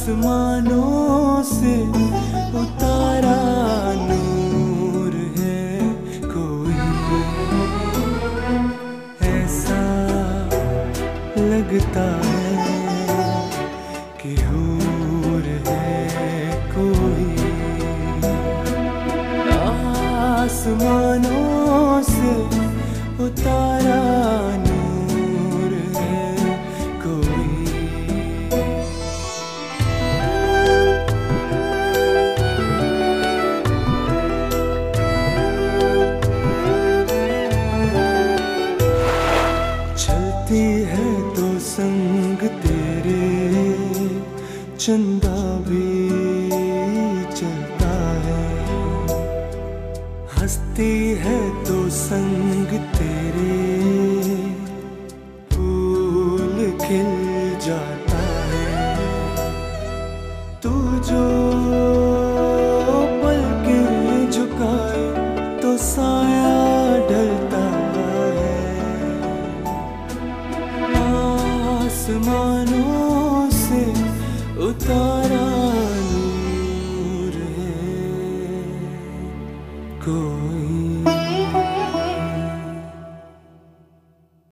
आसमानों से उतारा नूर है कोई, ऐसा लगता है कि हूर है कोई। आसमानों से उतारा नूर है कोई। चलती है तो संग तेरे चंदा भी चलता है, हंसती है तो संग तेरे फूल खिल जाता है। तू जो पलकें झुकाए तो साया ढलता है। आसमानों से उतारा